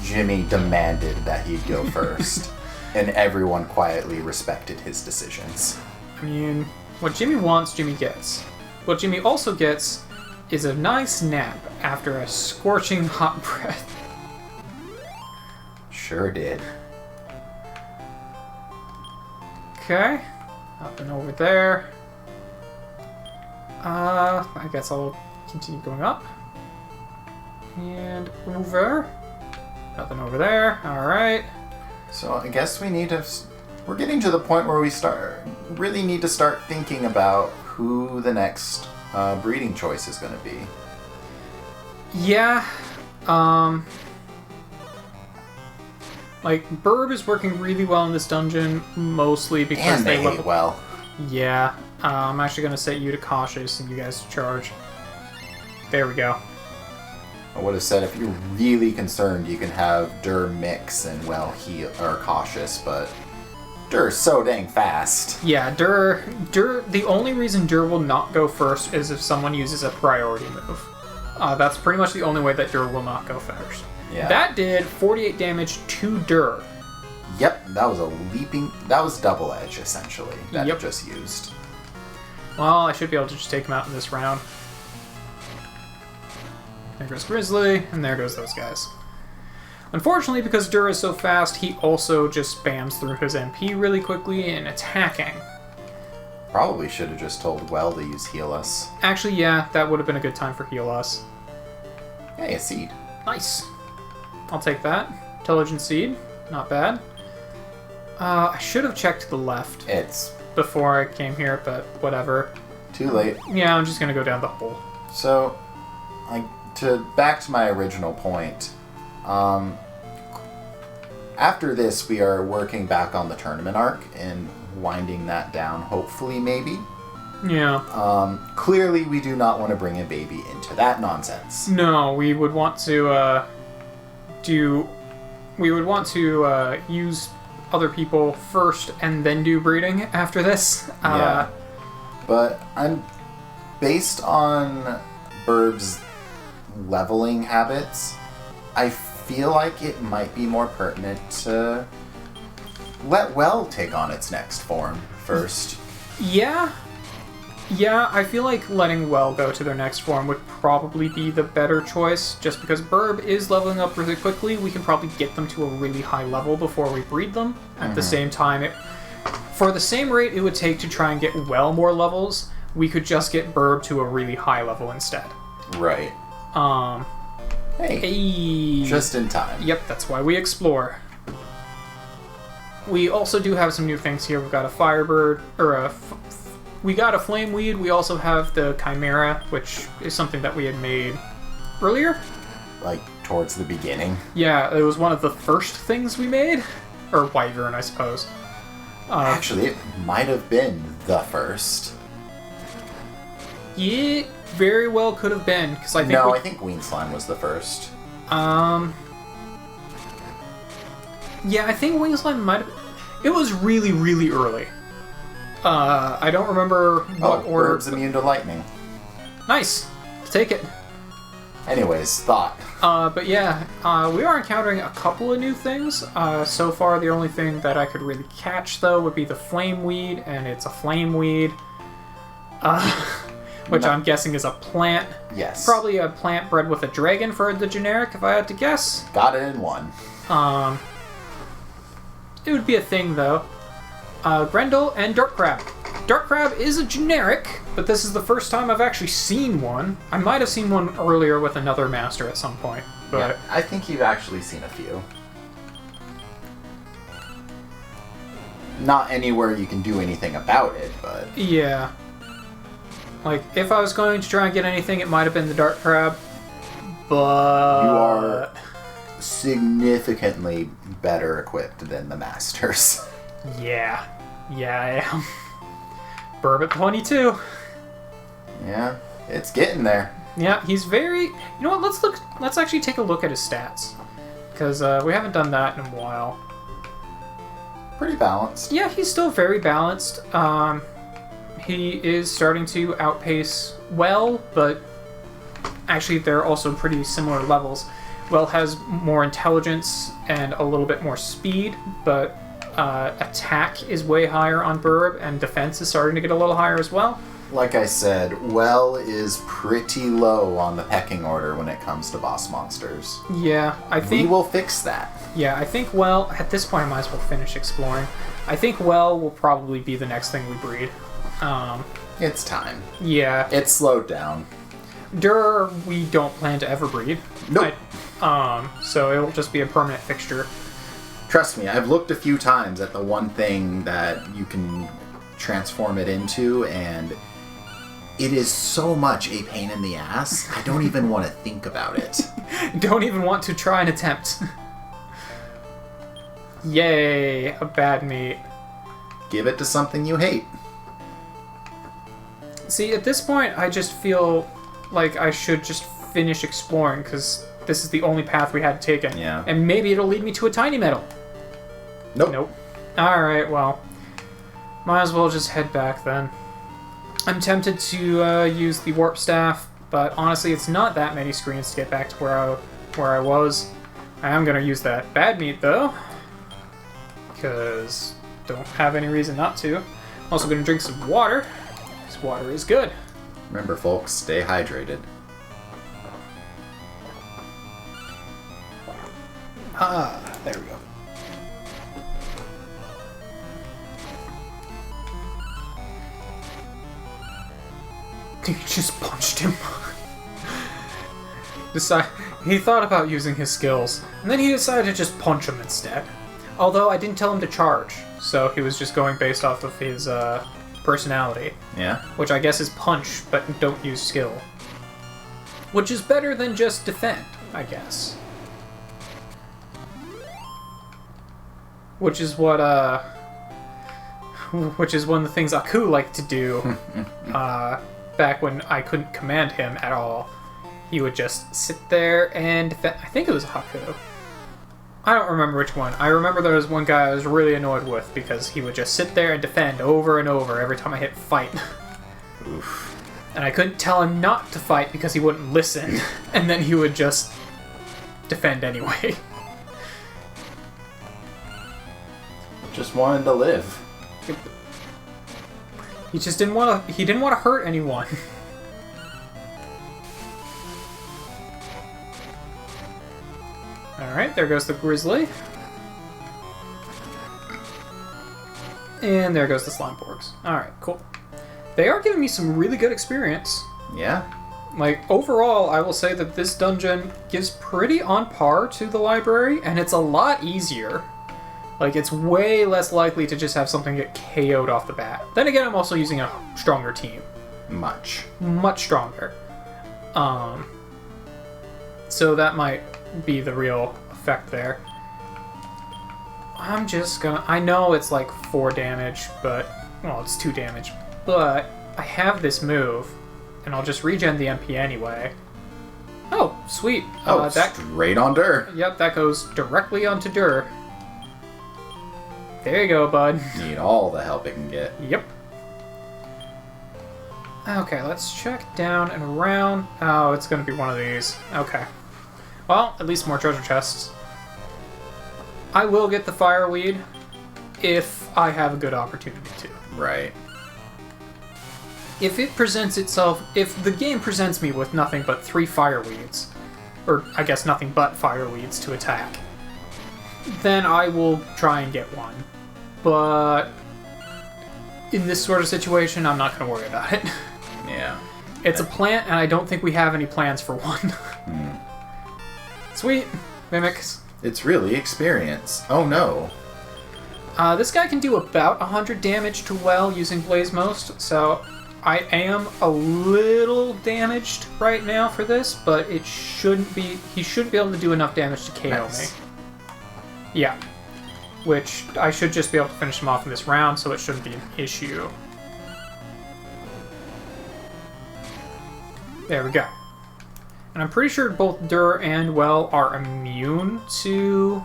Jimmy demanded that he'd go first, and everyone quietly respected his decisions. I mean, what Jimmy wants, Jimmy gets. What Jimmy also gets is a nice nap after a scorching hot breath. Sure did. Okay. Up and over there. I guess I'll continue going up. And over. Nothing over there. Alright. So I guess we need to... We're getting to the point where we really need to start thinking about who the next breeding choice is going to be. Yeah. Like, Burb is working really well in this dungeon, mostly because and they hate well. Yeah. I'm actually going to set you to cautious and you guys to charge. There we go. I would have said if you're really concerned, you can have Dur mix and heal or cautious, but Dur's so dang fast. Yeah, Dur. The only reason Dur will not go first is if someone uses a priority move. That's pretty much the only way that Dur will not go first. Yeah. That did 48 damage to Dur. Yep, that was double edge essentially that it just used. Well, I should be able to just take him out in this round. There goes Grizzly, and there goes those guys. Unfortunately, because Dur is so fast, he also just spams through his MP really quickly in attacking. Probably should have just told Well to use Heal Us. Actually, yeah, that would have been a good time for Heal Us. Hey, a seed. Nice. I'll take that. Intelligent Seed. Not bad. I should have checked the left. It's before I came here, but whatever. Too late. Yeah, I'm just gonna go down the hole. So, back to my original point. After this, we are working back on the tournament arc and winding that down, hopefully, maybe. Yeah. Clearly, we do not want to bring a baby into that nonsense. No, we would want to use other people first and then do breeding after this. Yeah. But based on Burb's leveling habits, I feel like it might be more pertinent to let Well take on its next form first. Yeah, I feel like letting Well go to their next form would probably be the better choice, just because Burb is leveling up really quickly. We can probably get them to a really high level before we breed them. At the same time, for the same rate it would take to try and get Well more levels, we could just get Burb to a really high level instead. Right. Hey. Just in time. Yep, that's why we explore. We also do have some new things here. We've got a Firebird, or we got a Flameweed. We also have the Chimera, which is something that we had made earlier. Like, towards the beginning? Yeah, it was one of the first things we made. Or Wyvern, I suppose. Actually, it might have been the first. Yeah, very well could have been, because I think... No, I think Wingslime was the first. Yeah, I think Wingslime might have... It was really, really early. I don't remember what order... Burb's immune to lightning. Nice. Take it. Anyways, thought. But yeah, we are encountering a couple of new things. So far, the only thing that I could really catch, though, would be the Flameweed, and it's a Flameweed. Which I'm guessing is a plant. Yes. Probably a plant bred with a dragon for the generic, if I had to guess. Got it in one. It would be a thing, though. Grendel and Dark Crab. Dark Crab is a generic, but this is the first time I've actually seen one. I might have seen one earlier with another master at some point, but... Yeah, I think you've actually seen a few. Not anywhere you can do anything about it, but... Yeah. Like, if I was going to try and get anything, it might have been the Dark Crab, but... You are significantly better equipped than the Masters. Yeah. Yeah, I am. Burb at 22. Yeah, it's getting there. Yeah, he's very... You know what, let's actually take a look at his stats. Because we haven't done that in a while. Pretty balanced. Yeah, he's still very balanced. He is starting to outpace Well, but actually they're also pretty similar levels. Well has more intelligence and a little bit more speed, but attack is way higher on Burb, and defense is starting to get a little higher as well. Like I said, Well is pretty low on the pecking order when it comes to boss monsters. Yeah, I think... We will fix that. Yeah, I think, well, at this point I might as well finish exploring. I think Well will probably be the next thing we breed. It's time. Yeah. It's slowed down. Dur, we don't plan to ever breed. Nope. So it'll just be a permanent fixture. Trust me, I've looked a few times at the one thing that you can transform it into, and it is so much a pain in the ass, I don't even want to think about it. Don't even want to try and attempt. Yay, a bad meat. Give it to something you hate. See, at this point, I just feel like I should just finish exploring, because this is the only path we had taken. Yeah. And maybe it'll lead me to a tiny metal. Nope. Nope. Alright, well, might as well just head back then. I'm tempted to use the warp staff, but honestly, it's not that many screens to get back to where I was. I am going to use that bad meat, though, because don't have any reason not to. I'm also going to drink some water, because water is good. Remember, folks, stay hydrated. There we go. He just punched him. He thought about using his skills, and then he decided to just punch him instead. Although I didn't tell him to charge, so he was just going based off of his personality. Yeah? Which I guess is punch, but don't use skill. Which is better than just defend, I guess. Which is what, which is one of the things Aku liked to do, back when I couldn't command him at all. He would just sit there and defend. I think it was Haku. I don't remember which one. I remember there was one guy I was really annoyed with because he would just sit there and defend over and over every time I hit fight. Oof. And I couldn't tell him not to fight because he wouldn't listen, and then he would just defend anyway. Just wanted to live. He just didn't want to. He didn't want to hurt anyone. All right, there goes the grizzly, and there goes the slimeborgs. All right, cool. They are giving me some really good experience. Yeah. Like, overall, I will say that this dungeon gives pretty on par to the library, and it's a lot easier. Like, it's way less likely to just have something get KO'd off the bat. Then again, I'm also using a stronger team. Much. Much stronger. So that might be the real effect there. I'm just gonna... I know it's like 4 damage, but... Well, it's 2 damage. But I have this move, and I'll just regen the MP anyway. Oh, sweet. Oh, straight on Dur. Yep, that goes directly onto Dur. There you go, bud. Need all the help it can get. Yep. Okay, let's check down and around. Oh, it's going to be one of these. Okay. Well, at least more treasure chests. I will get the fireweed if I have a good opportunity to. Right. If it presents itself... If the game presents me with nothing but 3 fireweeds, or I guess nothing but fireweeds to attack, then I will try and get one. But in this sort of situation, I'm not going to worry about it. Yeah. It's a plant, and I don't think we have any plans for one. Sweet. Mimics. It's really experience. Oh no. This guy can do about 100 damage to Well using Blaze Most, so I am a little damaged right now for this, but it shouldn't be... He shouldn't be able to do enough damage to KO me. Yeah. Which I should just be able to finish him off in this round, so it shouldn't be an issue. There we go. And I'm pretty sure both Dur and Well are immune to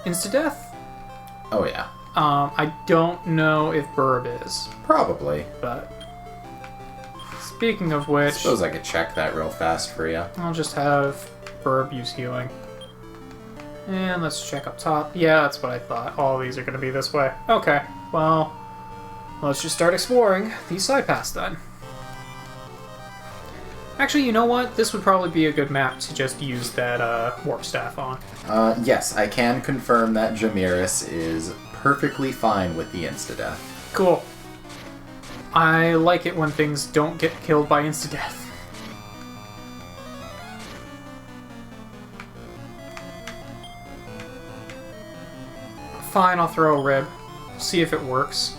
insta-death. Oh yeah. I don't know if Burb is, Probably. but Speaking of which, Suppose I could check that real fast for you. I'll just have Burb use healing. And let's check up top. Yeah, that's what I thought. All these are going to be this way. Okay, well, let's just start exploring these side paths then. Actually, you know what? This would probably be a good map to just use that warp staff on. Yes, I can confirm that Jamiris is perfectly fine with the insta-death. Cool. I like it when things don't get killed by insta-death. Fine, I'll throw a rib. See if it works.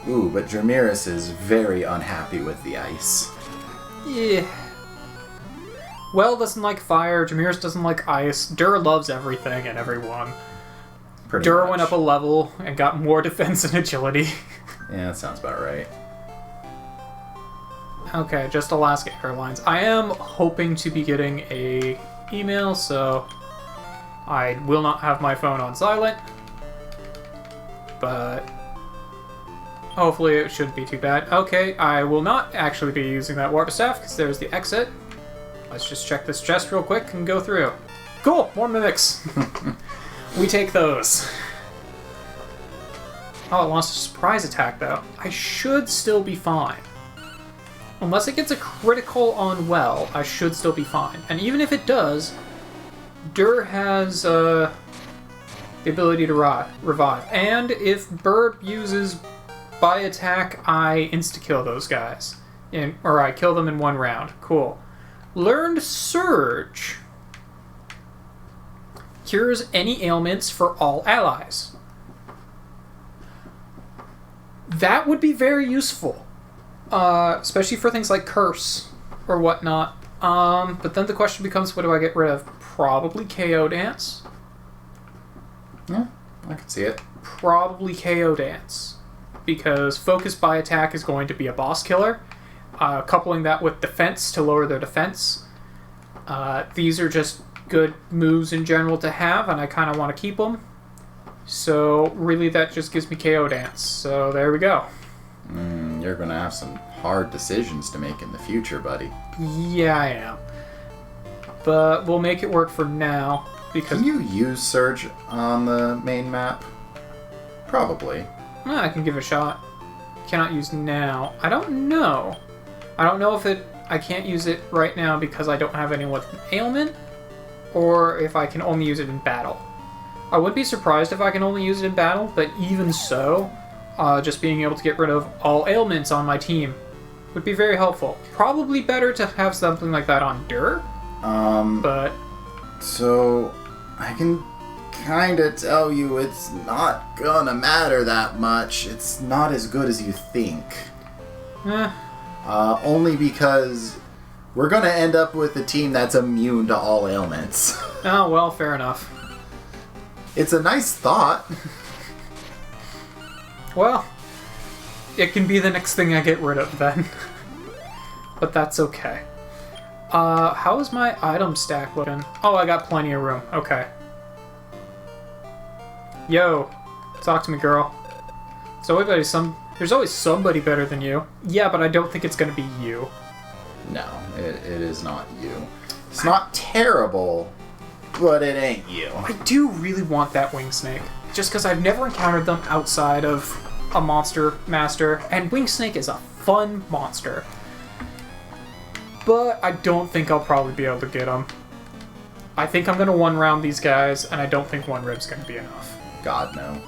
Ooh, but Jamiris is very unhappy with the ice. Yeah. Well doesn't like fire, Jamiris doesn't like ice, Dur loves everything and everyone. Dur went up a level and got more defense and agility. Yeah, that sounds about right. Okay, just Alaska Airlines. I am hoping to be getting a email, so I will not have my phone on silent. But hopefully it shouldn't be too bad. Okay, I will not actually be using that warp staff because there's the exit. Let's just check this chest real quick and go through. Cool, more mimics. We take those. Oh, it launched a surprise attack though. I should still be fine. Unless it gets a critical on well, I should still be fine. And even if it does, Dur has the ability to revive. And if Burb uses by attack, I insta-kill those guys. Or I kill them in one round. Cool. Learned Surge. Cures any ailments for all allies. That would be very useful. Especially for things like Curse or whatnot. But then the question becomes, what do I get rid of? Probably KO Dance. Yeah, I can see it. Probably KO Dance. Because Focus by Attack is going to be a boss killer. Coupling that with Defense to lower their defense. These are just good moves in general to have, and I kind of want to keep them. So, really, that just gives me KO Dance. So, there we go. You're going to have some hard decisions to make in the future, buddy. Yeah, I am. But we'll make it work for now, because... Can you use Surge on the main map? Probably. I can give it a shot. Cannot use now. I don't know. I don't know if I can't use it right now because I don't have anyone with an ailment, or if I can only use it in battle. I wouldn't be surprised if I can only use it in battle, but even so, just being able to get rid of all ailments on my team would be very helpful. Probably better to have something like that on Dur, but... So, I can kind of tell you it's not gonna matter that much. It's not as good as you think. Only because we're gonna end up with a team that's immune to all ailments. Oh, well, fair enough. It's a nice thought. Well, it can be the next thing I get rid of then. But that's okay. How is my item stack looking? Oh, I got plenty of room. Okay. Yo, talk to me, girl. There's always somebody better than you. Yeah, but I don't think it's gonna be you. No, it is not you. It's not terrible, but it ain't you. I do really want that wing snake, just because I've never encountered them outside of a monster master, and wing snake is a fun monster. But I don't think I'll probably be able to get them. I think I'm gonna one round these guys, and I don't think one rib's gonna be enough. God, no.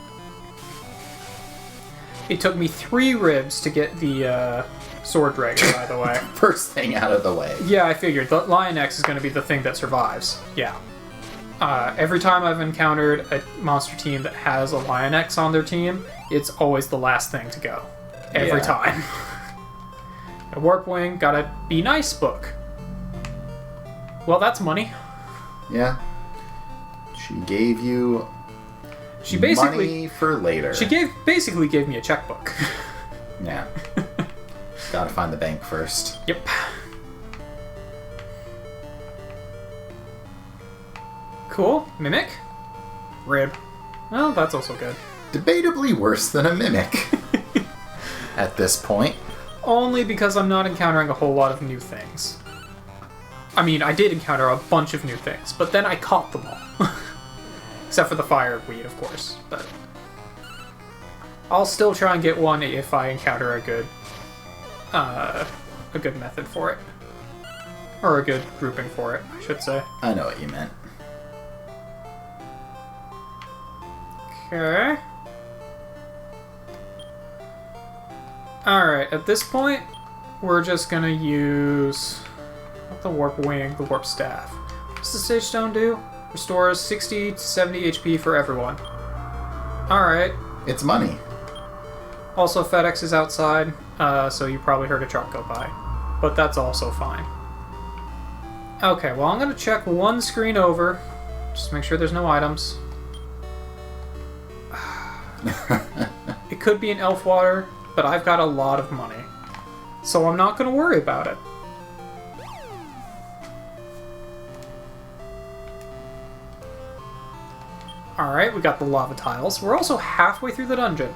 It took me 3 ribs to get the sword dragon, by the way. First thing out of the way. Yeah, I figured. The Lion X is going to be the thing that survives. Yeah. Every time I've encountered a monster team that has a Lion X on their team, it's always the last thing to go. Every time. A Warp Wing got a Be Nice book. Well, that's money. Yeah. She gave you money for later. She basically gave me a checkbook. Yeah. Gotta find the bank first. Yep. Cool. Mimic. Rib. Well, that's also good. Debatably worse than a mimic. At this point. Only because I'm not encountering a whole lot of new things. I mean, I did encounter a bunch of new things, but then I caught them all. Except for the fireweed, of course. But I'll still try and get one if I encounter a good method for it. Or a good grouping for it, I should say. I know what you meant. Okay. Alright, at this point, we're just gonna use not the warp wing, the warp staff. What's the sage stone do? Restores 60 to 70 HP for everyone. Alright. It's money. Also, FedEx is outside, so you probably heard a truck go by. But that's also fine. Okay, well, I'm gonna check one screen over. Just make sure there's no items. It could be an elf water, but I've got a lot of money. So I'm not gonna worry about it. Alright, we got the lava tiles. We're also halfway through the dungeon.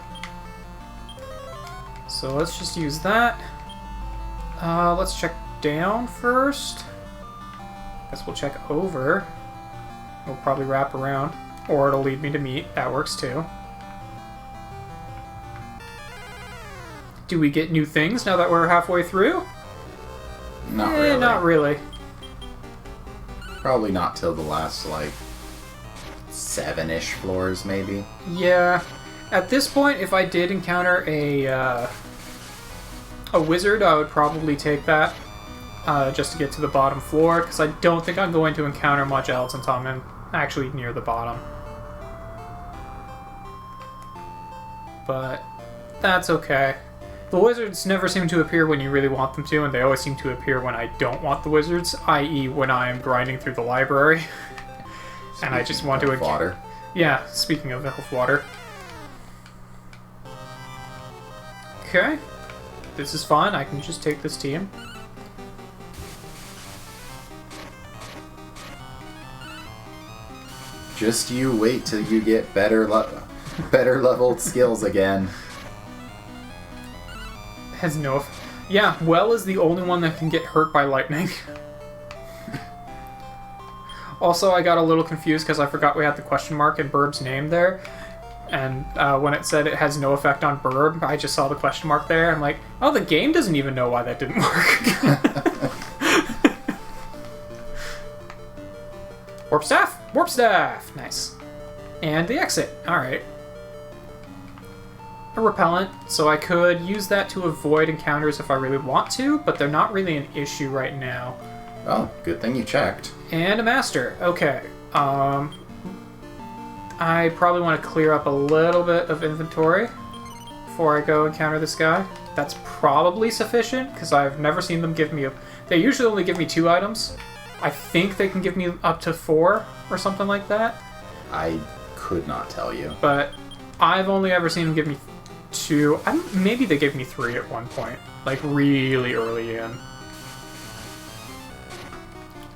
So let's just use that. Let's check down first. Guess we'll check over. We'll probably wrap around. Or it'll lead me to meat. That works too. Do we get new things now that we're halfway through? Not really. Not really. Probably not till the last, like, 7-ish floors, maybe. Yeah. At this point, if I did encounter a wizard, I would probably take that just to get to the bottom floor, because I don't think I'm going to encounter much else until I'm actually near the bottom. But that's okay. The wizards never seem to appear when you really want them to, and they always seem to appear when I don't want the wizards, i.e. when I am grinding through the library. And I just want to... water. Yeah, speaking of elf water. Okay. This is fine. I can just take this team. Just you wait till you get better leveled skills again. Has no... Yeah, Well is the only one that can get hurt by lightning. Also, I got a little confused because I forgot we had the question mark in Burb's name there. And when it said it has no effect on Burb, I just saw the question mark there. I'm like, oh, the game doesn't even know why that didn't work. Warp staff! Warp staff! Nice. And the exit. Alright. A repellent, so I could use that to avoid encounters if I really want to, but they're not really an issue right now. Oh, good thing you checked. And a master. Okay. I probably want to clear up a little bit of inventory before I go encounter this guy. That's probably sufficient, because I've never seen them give me They usually only give me 2 items. I think they can give me up to 4 or something like that. I could not tell you. But I've only ever seen them give me 2. Maybe they gave me 3 at one point. Like, really early in.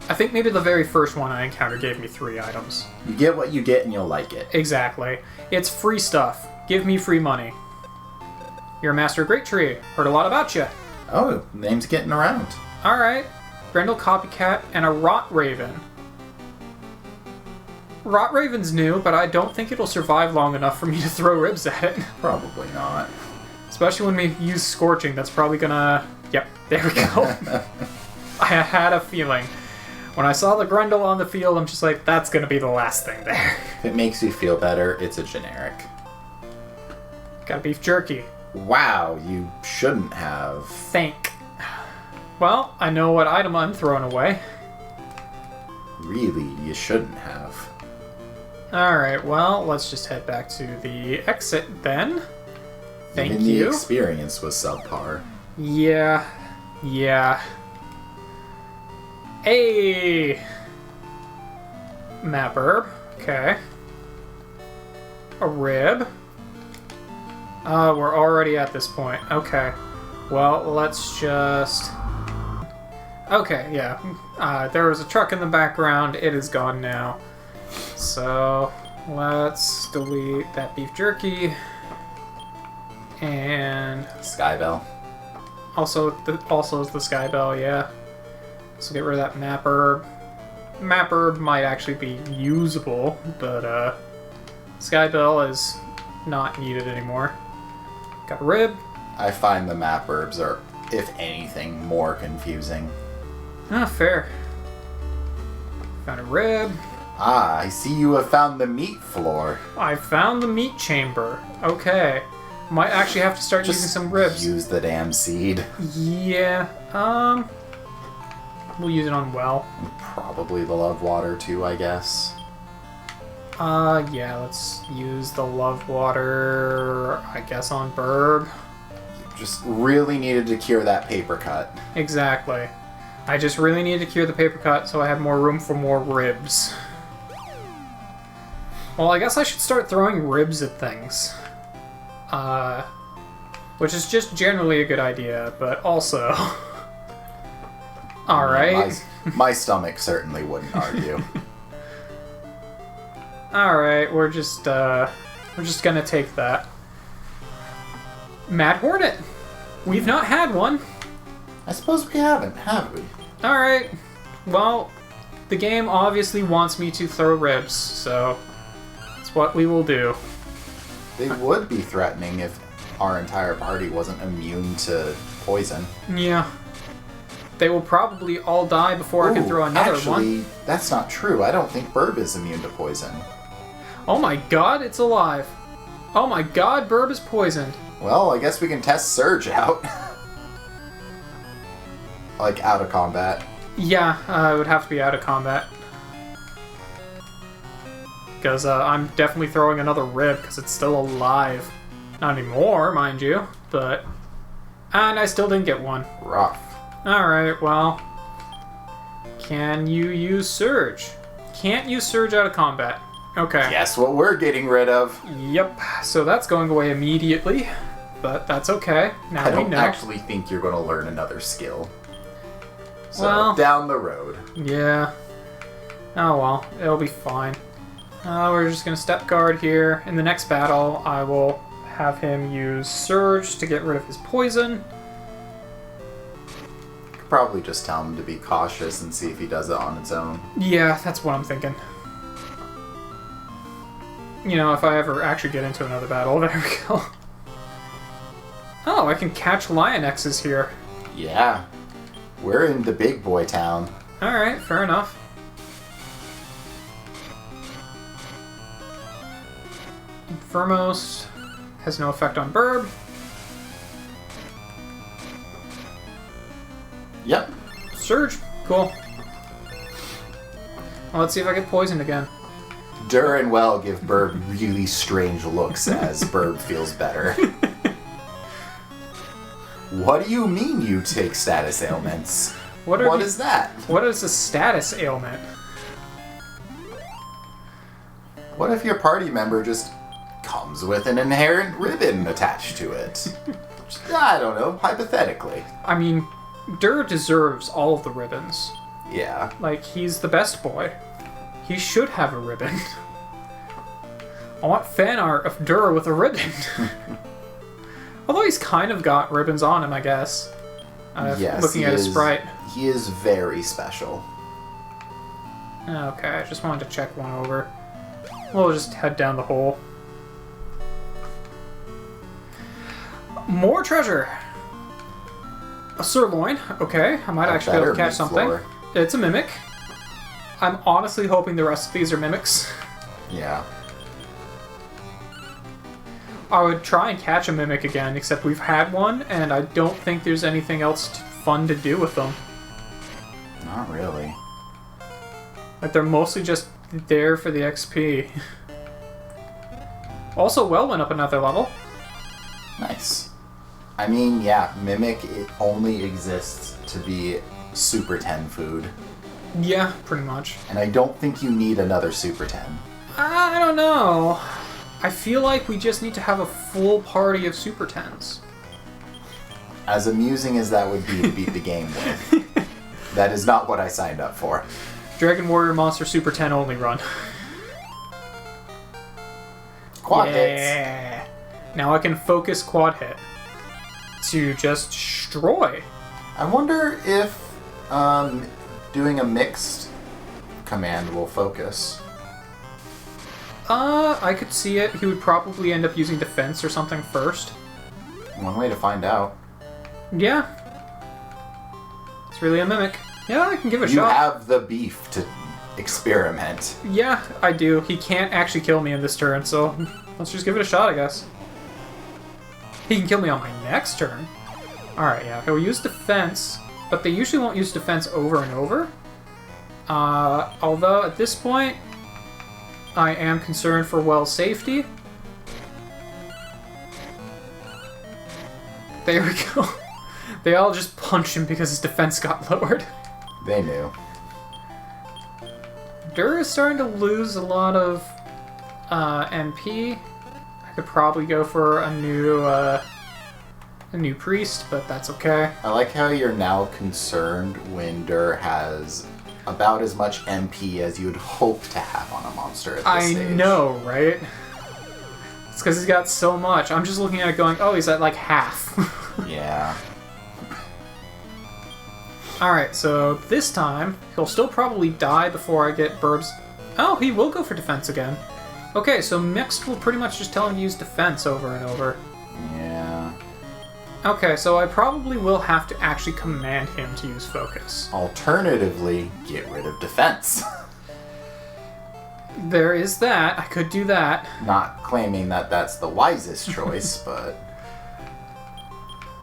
I think maybe the very first one I encountered gave me 3 items. You get what you get and you'll like it. Exactly. It's free stuff. Give me free money. You're a master of Great Tree. Heard a lot about you. Oh, name's getting around. Alright. Grendel Copycat and a Rot Raven. Rot Raven's new, but I don't think it'll survive long enough for me to throw ribs at it. Probably not. Especially when we use Scorching, that's probably gonna... Yep, there we go. I had a feeling. When I saw the Grendel on the field, I'm just like, that's gonna be the last thing there. If it makes you feel better, it's a generic. Got beef jerky. Wow, you shouldn't have. Think. Well, I know what item I'm throwing away. Really, you shouldn't have. Alright, well, let's just head back to the exit then. Thank Even you. The experience was subpar. Yeah. Hey! Map herb. Okay. A rib. We're already at this point. Okay. Well, let's just... Okay, yeah. There was a truck in the background. It is gone now. So, let's delete that beef jerky. And... Skybell. Also is the Sky Bell, yeah. So get rid of that Map Herb. Map Herb might actually be usable, but Sky Bell is not needed anymore. Got a Rib. I find the map herbs are, if anything, more confusing. Ah, fair. Found a Rib. Ah, I see you have found the meat floor. I found the meat chamber. Okay. Might actually have to start using some ribs. Use the damn seed. Yeah. We'll use it on well. Probably the love water too, I guess. Yeah, let's use the love water, I guess, on Burb. Just really needed to cure that paper cut. Exactly. I just really needed to cure the paper cut so I have more room for more ribs. Well, I guess I should start throwing ribs at things. Which is just generally a good idea, but also... Alright. My stomach certainly wouldn't argue. Alright, we're just gonna take that. Mad Hornet! We've not had one. I suppose we haven't, have we? Alright. Well, the game obviously wants me to throw ribs, so that's what we will do. They would be threatening if our entire party wasn't immune to poison. Yeah. They will probably all die before I can throw another actually, one. That's not true. I don't think Burb is immune to poison. Oh my god, it's alive. Oh my god, Burb is poisoned. Well, I guess we can test Surge out. Like, out of combat. Yeah, it would have to be out of combat. Because I'm definitely throwing another rib because it's still alive. Not anymore, mind you, but... And I still didn't get one. Rough. Alright, well... Can you use Surge? Can't use Surge out of combat. Okay. Guess what we're getting rid of? Yep, so that's going away immediately. But that's okay. Now I don't we know. actually think you're going to learn another skill. So, Well, down the road. Yeah. Oh well, it'll be fine. We're just gonna step guard here. In the next battle, I will have him use Surge to get rid of his poison. Could probably just tell him to be cautious and see if he does it on its own. Yeah, that's what I'm thinking. You know, if I ever actually get into another battle, there we go. Oh, I can catch Lionexes here. Yeah. We're in the big boy town. Alright, fair enough. Infirmos has no effect on Burb. Yep. Surge, cool. Well, let's see if I get poisoned again. Dur and Well give Burb really strange looks as Burb feels better. What do you mean you take status ailments? What is that? What is a status ailment? What if your party member just comes with an inherent ribbon attached to it? I don't know, hypothetically. I mean, Dur deserves all of the ribbons. Yeah. Like, he's the best boy. He should have a ribbon. I want fan art of Dur with a ribbon. Although he's kind of got ribbons on him, I guess. Yes, looking at his sprite. He is very special. Okay, I just wanted to check one over. We'll just head down the hole. More treasure! A sirloin. Okay, I might actually be able to catch something. Floor. It's a mimic. I'm honestly hoping the rest of these are mimics. Yeah. I would try and catch a mimic again, except we've had one, and I don't think there's anything else fun to do with them. Not really. Like, they're mostly just there for the XP. Also, Well went up another level. Nice. I mean, yeah, Mimic, it only exists to be Super 10 food. Yeah, pretty much. And I don't think you need another Super 10. I don't know. I feel like we just need to have a full party of Super 10s. As amusing as that would be to beat the game with, that is not what I signed up for. Dragon Warrior Monster Super 10 only run. Quad hits. Now I can focus quad hit. to just destroy. I wonder if doing a mixed command will focus. I could see it. He would probably end up using defense or something first. One way to find out. Yeah. It's really a mimic. Yeah, I can give it a You shot. have the beef to experiment. Yeah, I do. He can't actually kill me in this turn, so let's just give it a shot, I guess. He can kill me on my next turn. Alright, yeah. He'll use defense, but they usually won't use defense over and over. Although, at this point, I am concerned for Well's safety. There we go. They all just punch him because his defense got lowered. They knew. Dur is starting to lose a lot of MP. I could probably go for a new priest, but that's okay. I like how you're now concerned when Dur has about as much MP as you'd hope to have on a monster at this stage. I know, right? It's because he's got so much. I'm just looking at it going, oh, he's at like half. Yeah. Alright, so this time, he'll still probably die before I get Burbs. Oh, he will go for defense again. Okay, so mixed will pretty much just tell him to use defense over and over. Yeah. Okay, so I probably will have to actually command him to use focus. Alternatively, get rid of defense. There is that. I could do that. Not claiming that that's the wisest choice, but...